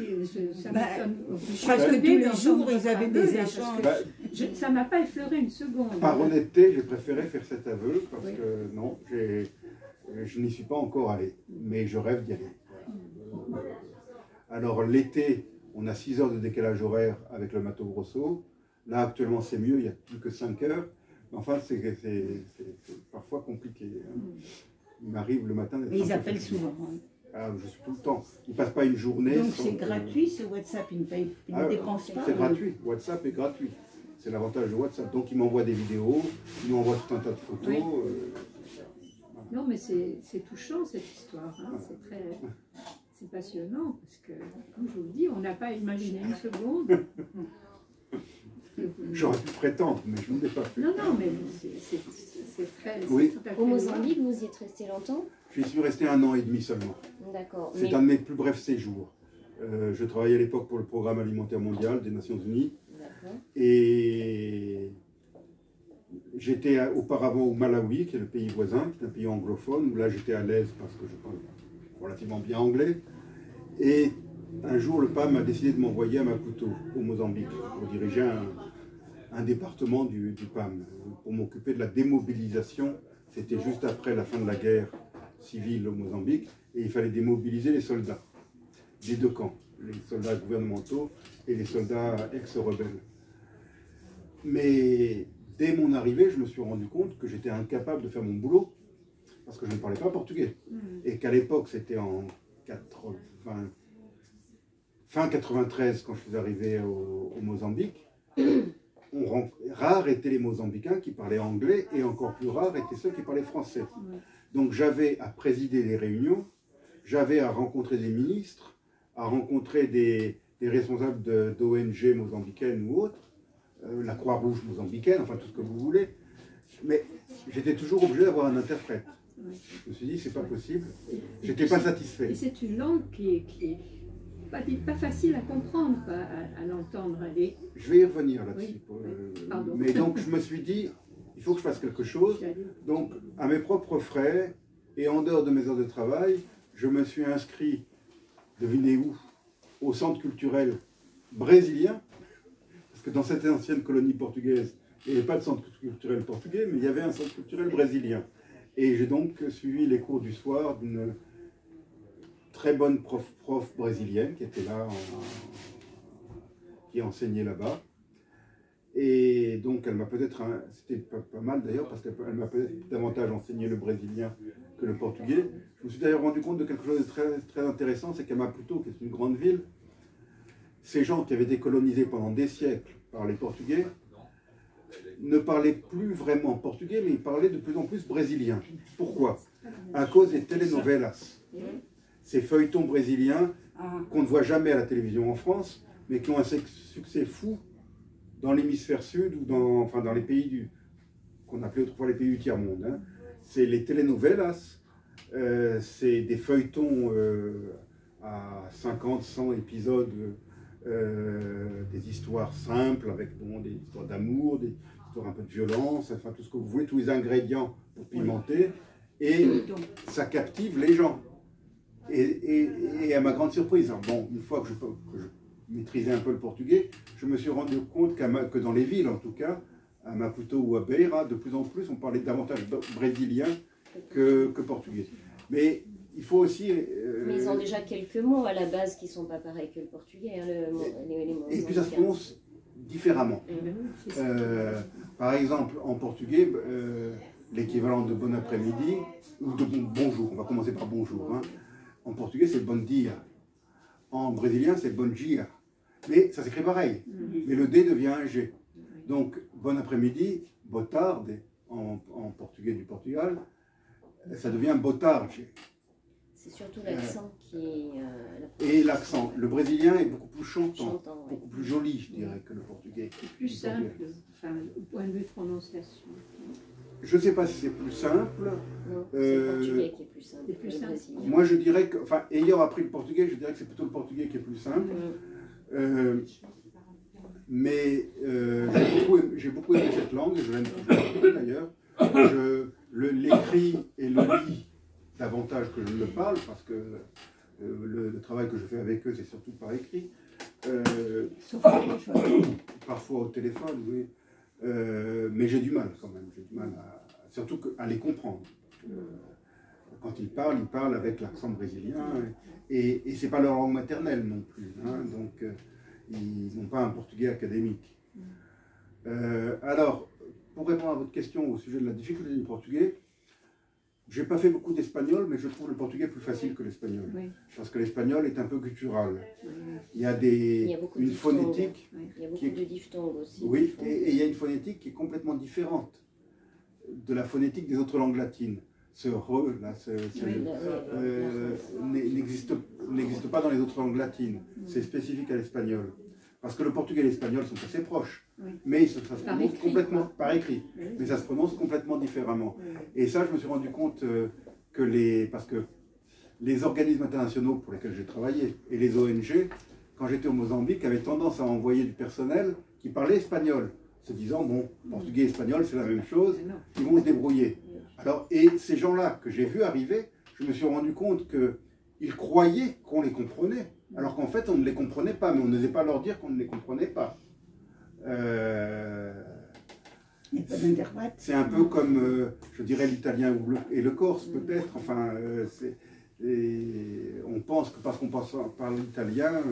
ça m'étonne. Presque tous les jours, ils avaient des échanges. Ça ne m'a pas effleuré une seconde. Par honnêteté, j'ai préféré faire cet aveu, parce que non, je n'y suis pas encore allé, mais je rêve d'y aller. Alors l'été, on a 6 heures de décalage horaire avec le Mato Grosso. Là, actuellement, c'est mieux, il n'y a plus que 5 heures. Mais enfin, c'est parfois compliqué. Hein. Il m'arrive le matin... Mais ils appellent souvent. Hein. Ah, je suis tout le temps. Ils ne passent pas une journée... Donc c'est gratuit ce WhatsApp, ils ne dépensent pas. C'est gratuit, WhatsApp est gratuit. C'est l'avantage de WhatsApp. Donc ils m'envoient des vidéos, ils m'envoient tout un tas de photos. Oui. Voilà. Non, mais c'est touchant cette histoire. Hein. C'est passionnant, parce que, comme je vous le dis, on n'a pas imaginé une seconde. J'aurais pu prétendre, mais je ne l'ai pas fait. Non, mais c'est très... Oui. Tout à fait Au Mozambique, vous y êtes resté longtemps? J'y suis resté 1 an et demi seulement. D'accord. C'est un de mes plus brefs séjours. Je travaillais à l'époque pour le Programme alimentaire mondial des Nations Unies. Et j'étais auparavant au Malawi, qui est le pays voisin, qui est un pays anglophone, où là j'étais à l'aise parce que je parle relativement bien anglais. Et un jour, le PAM a décidé de m'envoyer à Maputo, au Mozambique, pour diriger un département du PAM, pour m'occuper de la démobilisation. C'était juste après la fin de la guerre civile au Mozambique, et il fallait démobiliser les soldats des 2 camps, les soldats gouvernementaux et les soldats ex-rebelles. Mais dès mon arrivée, je me suis rendu compte que j'étais incapable de faire mon boulot, parce que je ne parlais pas portugais. Et qu'à l'époque, c'était en fin 93, quand je suis arrivé au Mozambique, rares étaient les Mozambicains qui parlaient anglais, et encore plus rares étaient ceux qui parlaient français. Donc j'avais à présider les réunions, j'avais à rencontrer des ministres, à rencontrer des responsables d'ONG mozambicaines ou autres, la Croix-Rouge mozambicaine, enfin tout ce que vous voulez, mais j'étais toujours obligé d'avoir un interprète. Je me suis dit, c'est pas possible. J'étais pas satisfait. Et c'est une langue qui est pas facile à comprendre, à l'entendre. Je vais y revenir là-dessus. Pardon. Mais donc, je me suis dit, il faut que je fasse quelque chose. Donc, à mes propres frais et en dehors de mes heures de travail, je me suis inscrit, devinez où, au centre culturel brésilien. Parce que dans cette ancienne colonie portugaise, il n'y avait pas de centre culturel portugais, mais il y avait un centre culturel brésilien. Et j'ai donc suivi les cours du soir d'une très bonne prof brésilienne qui était là, qui enseignait là-bas. Et donc elle m'a peut-être, c'était pas mal d'ailleurs, parce qu'elle m'a peut-être davantage enseigné le brésilien que le portugais. Je me suis d'ailleurs rendu compte de quelque chose de très, très intéressant, c'est qu'à Maputo, qui est une grande ville, ces gens qui avaient été colonisés pendant des siècles par les Portugais ne parlaient plus vraiment portugais, mais ils parlaient de plus en plus brésilien. Pourquoi? À cause des telenovelas. Ces feuilletons brésiliens qu'on ne voit jamais à la télévision en France, mais qui ont un succès fou dans l'hémisphère sud ou dans les pays qu'on appelait autrefois les pays du tiers-monde. Hein. C'est les telenovelas, c'est des feuilletons à 50, 100 épisodes, des histoires simples, avec des histoires d'amour, des histoires un peu de violence, enfin tout ce que vous voulez, tous les ingrédients pour pimenter, et ça captive les gens. Et à ma grande surprise, bon, une fois que je maîtrisais un peu le portugais, je me suis rendu compte que dans les villes, en tout cas, à Maputo ou à Beira, de plus en plus, on parlait davantage brésilien que portugais. Mais il faut aussi... Mais ils ont déjà quelques mots à la base qui ne sont pas pareils que le portugais. Hein, les mots et puis ça se prononce différemment. Par exemple, en portugais, l'équivalent de bon après-midi, ou de bonjour, on va commencer par bonjour. Hein. En portugais, c'est bon dia. En brésilien, c'est bon dia. Mais ça s'écrit pareil. Mais le D devient un G. Donc, bon après-midi, boa tarde, en portugais du Portugal, ça devient boa tarde. C'est surtout l'accent qui... et l'accent. Le brésilien est beaucoup plus chantant, beaucoup plus joli, je dirais, que le portugais. C'est plus simple, enfin, au point de vue de prononciation. Je ne sais pas si c'est plus simple. Non, c'est le portugais qui est plus simple. C'est plus simple. Moi, je dirais que, enfin, ayant appris le portugais, je dirais que c'est plutôt le portugais qui est plus simple. Mais j'ai beaucoup aimé cette langue, je l'aime toujours d'ailleurs. Je l'écris et le lis davantage que je ne le parle, parce que le travail que je fais avec eux, c'est surtout par écrit. Sauf au téléphone. Parfois au téléphone, oui. Mais j'ai du mal quand même, j'ai du mal surtout à les comprendre. Quand ils parlent avec l'accent brésilien, et c'est pas leur langue maternelle non plus, hein, donc ils n'ont pas un portugais académique. Alors, pour répondre à votre question au sujet de la difficulté du portugais, j'ai pas fait beaucoup d'espagnol, mais je trouve le portugais plus facile que l'espagnol. Oui. Parce que l'espagnol est un peu guttural. Oui. Il y a une phonétique. Oui. Il y a beaucoup de diphtongues aussi. Oui, et il y a une phonétique qui est complètement différente de la phonétique des autres langues latines. Ce re, là, n'existe pas dans les autres langues latines. C'est spécifique à l'espagnol. Parce que le portugais et l'espagnol sont assez proches. Oui. Mais ça se prononce complètement par écrit. Oui. Mais ça se prononce complètement différemment. Oui. Et ça, je me suis rendu compte parce que les organismes internationaux pour lesquels j'ai travaillé et les ONG, quand j'étais au Mozambique, avaient tendance à envoyer du personnel qui parlait espagnol, se disant, bon, portugais et espagnol, c'est la même chose, ils vont se débrouiller. Alors, et ces gens-là que j'ai vus arriver, je me suis rendu compte qu'ils croyaient qu'on les comprenait, alors qu'en fait, on ne les comprenait pas, mais on n'osait pas leur dire qu'on ne les comprenait pas. C'est un peu comme, je dirais, l'italien et le corse, peut-être. Enfin, on pense que parce qu'on parle italien,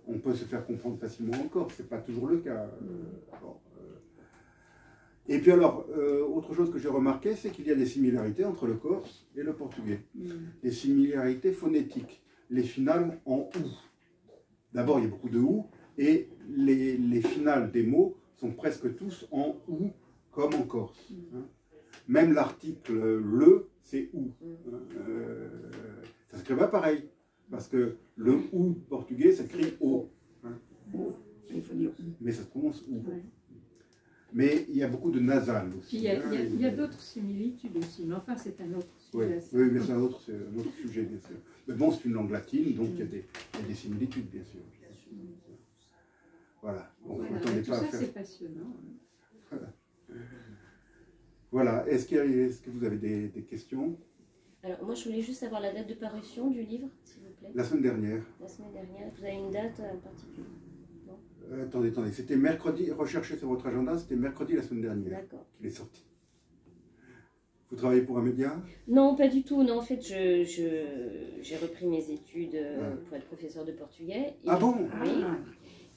on peut se faire comprendre facilement en corse. Ce n'est pas toujours le cas. Et puis alors, autre chose que j'ai remarqué, c'est qu'il y a des similarités entre le corse et le portugais. Des similarités phonétiques. Les finales en ou. D'abord, il y a beaucoup de ou, et les finales des mots sont presque tous en ou, comme en corse. Hein. Même l'article le, c'est ou. Ça s'écrit pas pareil, parce que le ou portugais s'écrit o. Hein. Mais ça se prononce ou. Mais il y a beaucoup de nasal aussi. Il y a d'autres similitudes aussi, mais enfin c'est un autre Oui, sujet. oui, mais c'est un autre sujet, bien sûr. Mais bon, c'est une langue latine, donc il y a des similitudes, bien sûr. Voilà. Bon, Voilà, attendez tout pas à ça faire. c'est passionnant. Voilà. Est-ce que vous avez des questions? Alors, moi, je voulais juste savoir la date de parution du livre, s'il vous plaît. La semaine dernière. La semaine dernière. Vous avez une date en particulier? Attendez. C'était mercredi, recherchez sur votre agenda, c'était mercredi la semaine dernière D'accord. qu'il est sorti. Vous travaillez pour un média? Non, pas du tout. Non, en fait, j'ai repris mes études pour être professeur de portugais. Et Ah bon? Oui. Ah,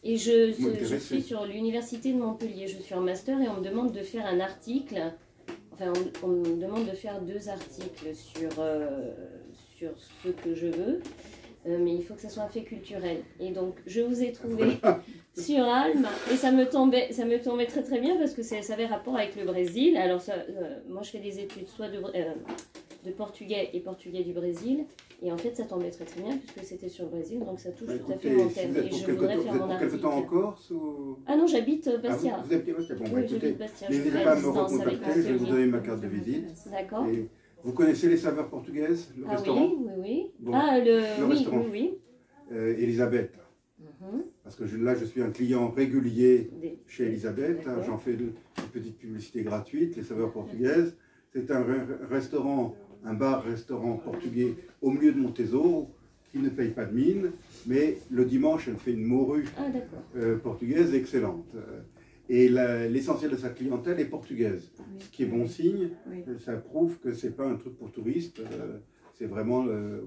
Et je m'intéressez. suis sur l'université de Montpellier. Je suis en master et on me demande de faire un article. Enfin, on me demande de faire 2 articles sur ce que je veux. Mais il faut que ça soit un fait culturel. Et donc, je vous ai trouvé sur Alma. Et ça me tombait très très bien parce que ça avait rapport avec le Brésil. Alors, moi, je fais des études soit de portugais et portugais du Brésil. Et en fait, ça tombait très très bien puisque c'était sur le Brésil. Donc, ça touche tout à fait mon thème. Et je voudrais faire mon pour quelque article. temps en Corse ou... Ah non, j'habite Bastia. Vous habitez Bastia? Bon, bah, Oui, écoutez, j'habite Bastia. Je n'hésitez fais pas à à me distance avec recontacter, je vais vous Montpellier. donner ma carte de visite. D'accord. Et vous connaissez les saveurs portugaises, le Ah restaurant? oui. Bon, Ah, le oui, restaurant. oui. Elisabeth. Mhm. Parce que là, je suis un client régulier chez Elisabeth. D'accord. J'en fais une petite publicité gratuite, les saveurs portugaises. C'est un restaurant, un bar-restaurant portugais au milieu de Montezot, qui ne paye pas de mine, mais le dimanche, elle fait une morue Ah, d'accord. portugaise excellente. Et l'essentiel de sa clientèle est portugaise, ce qui est bon signe. oui. Ça prouve que c'est pas un truc pour touristes, c'est vraiment Le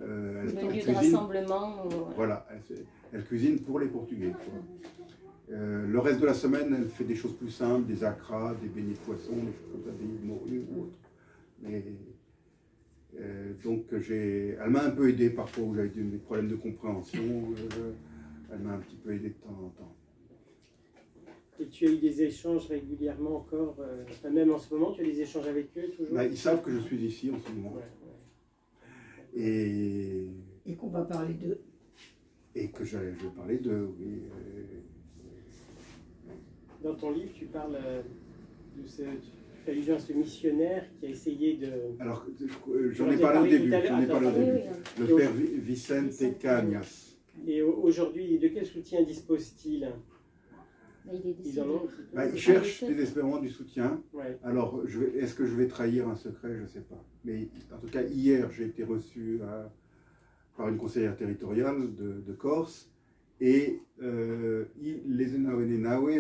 elle lieu de cuisine. rassemblement. Voilà, elle cuisine pour les Portugais, quoi. Le reste de la semaine, elle fait des choses plus simples, des acras, des beignets de poisson, des choses comme ça, des morues ou autres. Mais, donc elle m'a un peu aidé parfois où j'avais des problèmes de compréhension. Elle m'a un petit peu aidé de temps en temps. Et tu as eu des échanges régulièrement encore, enfin, même en ce moment, tu as des échanges avec eux toujours? Bah, ils savent que je suis ici en ce moment. Ouais. Et qu'on va parler d'eux. Et que je vais parler de... Oui, Dans ton livre, tu parles de tu fais allusion à ce missionnaire qui a essayé de... alors, j'en ai parlé au début. J'en ai parlé au Oui, début. oui. Le père Vicente Cañas. Et aujourd'hui, de quel soutien dispose-t-il? Bah, il est décédé. Ils en ont. Bah, il cherche désespérément du soutien. Ouais. Alors, est-ce que je vais trahir un secret? Je ne sais pas. Mais en tout cas, hier, j'ai été reçu par une conseillère territoriale de Corse. Et les Enawe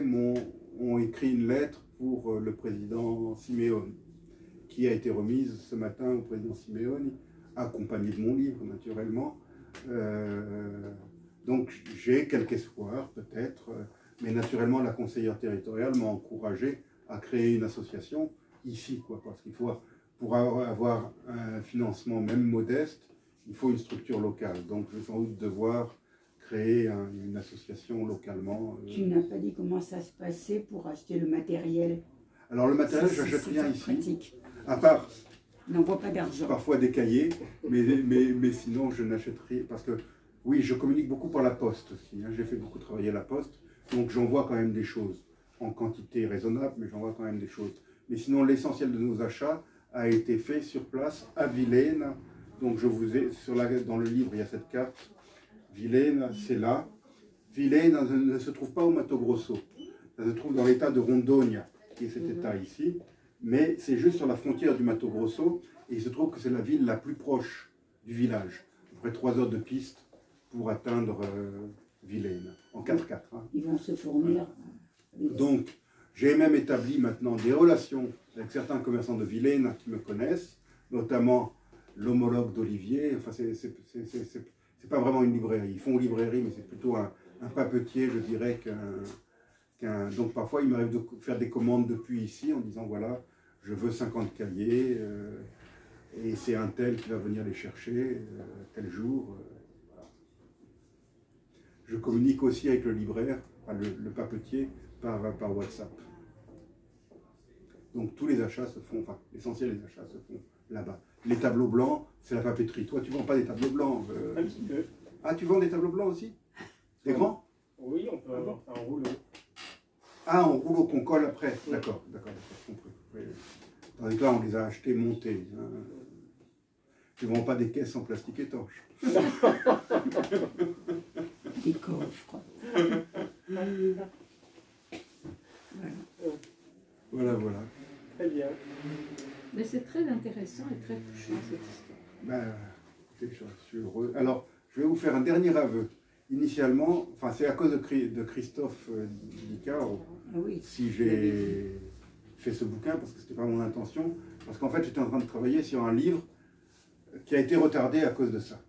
ont écrit une lettre pour le président Simeone, qui a été remise ce matin au président Simeone, accompagné de mon livre, naturellement. Donc, j'ai quelque espoir, peut-être. Mais naturellement, la conseillère territoriale m'a encouragé à créer une association ici, quoi, parce qu'il faut, pour avoir un financement même modeste, il faut une structure locale. Donc, je vais sans doute devoir créer une association localement. Tu n'as pas dit comment ça se passait pour acheter le matériel. Alors, le matériel, Ça, j'achète c'est rien pas ici, pratique. à part N'envoie pas d'argent. parfois des cahiers, mais sinon, je n'achète rien, parce que, oui, je communique beaucoup par la poste aussi, hein. J'ai fait beaucoup travailler la poste. Donc j'envoie quand même des choses, en quantité raisonnable, mais j'envoie quand même des choses. Mais sinon, l'essentiel de nos achats a été fait sur place à Vilaine. Donc je vous ai, dans le livre, il y a cette carte. Vilaine, c'est là. Vilaine ne se trouve pas au Mato Grosso. Ça se trouve dans l'état de Rondônia, qui est cet état ici. Mais c'est juste sur la frontière du Mato Grosso. Et il se trouve que c'est la ville la plus proche du village. À peu près 3 heures de piste pour atteindre... Vilaine, en 4x4. Hein. Ils vont se fournir. Donc, j'ai même établi maintenant des relations avec certains commerçants de Vilaine qui me connaissent, notamment l'homologue d'Olivier. Enfin, c'est pas vraiment une librairie. Ils font librairie, mais c'est plutôt un papetier, je dirais, Donc, parfois, il m'arrive de faire des commandes depuis ici en disant, voilà, je veux 50 cahiers, et c'est un tel qui va venir les chercher, tel jour. Je communique aussi avec le libraire, enfin le papetier, par WhatsApp. Donc tous les achats se font, enfin l'essentiel des achats se font là-bas. Les tableaux blancs, c'est la papeterie. Toi, tu ne vends pas des tableaux blancs Un petit peu. Ah, tu vends des tableaux blancs aussi? Des grands? Oui, on peut avoir un rouleau. Ah, on roule qu'on colle après. D'accord, compris. Oui. Tandis que là, on les a achetés montés. Hein. Ils ne vendent pas des caisses en plastique étanche. Des coffres. Voilà. Très bien. Mais c'est très intéressant et très touchant cette histoire. Ben, je suis heureux. Alors, je vais vous faire un dernier aveu. Initialement, enfin, c'est à cause de Christophe Dicard si j'ai fait ce bouquin, parce que ce n'était pas mon intention. Parce qu'en fait, j'étais en train de travailler sur un livre qui a été retardé à cause de ça.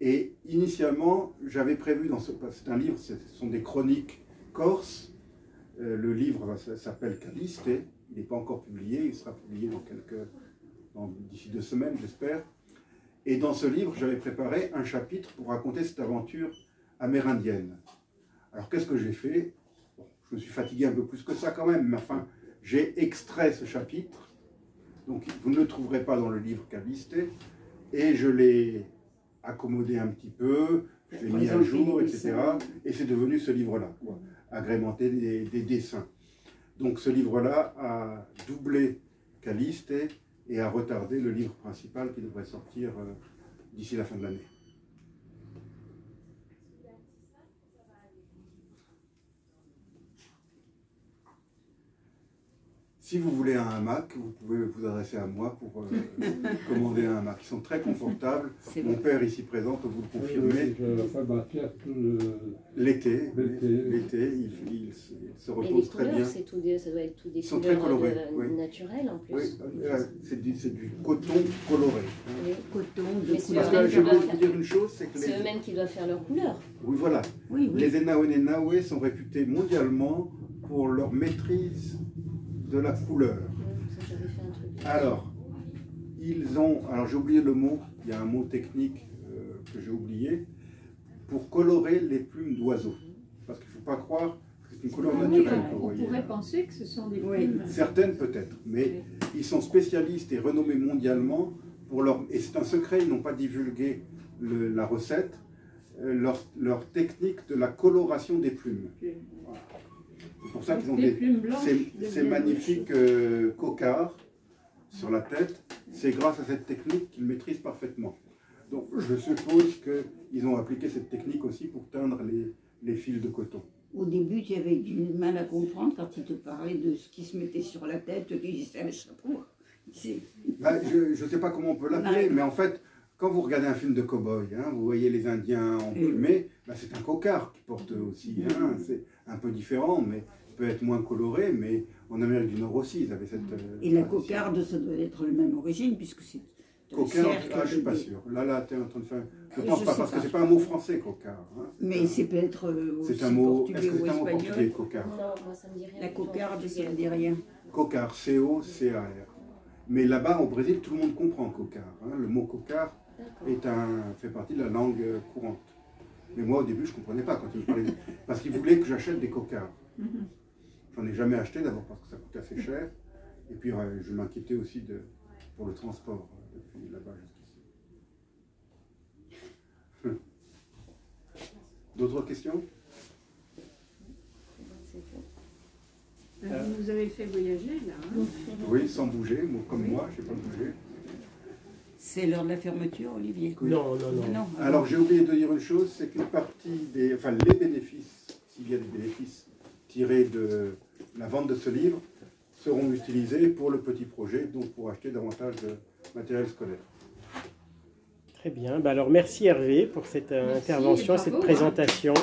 Et initialement, j'avais prévu, c'est un livre, ce sont des chroniques corses. Le livre s'appelle Caliste. Il n'est pas encore publié, il sera publié d'ici 2 semaines, j'espère. Et dans ce livre, j'avais préparé un chapitre pour raconter cette aventure amérindienne. Alors qu'est-ce que j'ai fait? Bon, je me suis fatigué un peu plus que ça quand même, mais enfin, j'ai extrait ce chapitre. Donc vous ne le trouverez pas dans le livre Caliste. Et je l'ai accommodé un petit peu, je l'ai mis à jour, etc. Et c'est devenu ce livre-là, agrémenté des dessins. Donc ce livre-là a doublé Caliste et a retardé le livre principal qui devrait sortir d'ici la fin de l'année. Si vous voulez un hamac, vous pouvez vous adresser à moi pour commander un hamac. Ils sont très confortables. Mon père ici présent peut vous le confirmer. L'été, il se repose très bien. Ça doit être tout des sont très colorés, naturelles en plus. Oui, c'est du coton coloré. Oui. Coton Mais de Parce que je vais vous dire une chose, c'est que c'est eux-mêmes qui doivent faire leur couleur. Oui, voilà. Oui. Les Enawe sont réputés mondialement pour leur maîtrise de la couleur. Ça, j'avais fait un truc. Alors, j'ai oublié le mot, il y a un mot technique que j'ai oublié, pour colorer les plumes d'oiseaux. Parce qu'il ne faut pas croire que c'est une couleur naturelle. On pourrait penser que ce sont des plumes. Certaines peut-être, mais ils sont spécialistes et renommés mondialement pour leur... Et c'est un secret, ils n'ont pas divulgué la recette, leur technique de la coloration des plumes. Voilà. C'est pour ça qu'ils ont ces magnifiques cocards sur la tête. C'est grâce à cette technique qu'ils maîtrisent parfaitement. Donc je suppose qu'ils ont appliqué cette technique aussi pour teindre les fils de coton. Au début, tu avais du mal à comprendre quand il te parlait de ce qui se mettait sur la tête, tu disais c'est un chapeau. Je ne sais pas comment on peut l'appeler, mais en fait, quand vous regardez un film de cow-boy, vous voyez les Indiens emplumés, c'est un cocard qui porte aussi. C'est un peu différent, mais peut être moins coloré, mais en Amérique du Nord aussi, ils avaient cette... Et la cocarde, ça doit être la même origine, puisque c'est... Coquin, je ne suis pas sûr. Là, tu es en train de faire... Je ne pense pas, parce que ce n'est pas un mot français, cocard. Mais c'est peut-être c'est un mot... Est-ce que c'est un mot portugais, cocard? Non, moi ça me dit rien. La cocarde, ça ne dit rien. Cocard, C-O-C-A-R. Mais là-bas, au Brésil, tout le monde comprend cocard. Le mot cocard fait partie de la langue courante. Mais moi, au début, je ne comprenais pas quand il me parlait... Parce qu'il voulait que j'achète des cocards. J'en ai jamais acheté, d'abord parce que ça coûte assez cher. Et puis, je m'inquiétais aussi pour le transport depuis là-bas jusqu'ici. D'autres questions? Vous nous avez fait voyager, là. Oui, sans bouger, comme moi, je n'ai pas bougé. C'est l'heure de la fermeture, Olivier? Non. Alors, j'ai oublié de dire une chose, c'est qu'une partie les bénéfices, s'il y a des bénéfices tirés de la vente de ce livre, seront utilisés pour le petit projet, donc pour acheter davantage de matériel scolaire. Très bien. Alors, merci Hervé pour cette intervention, cette présentation.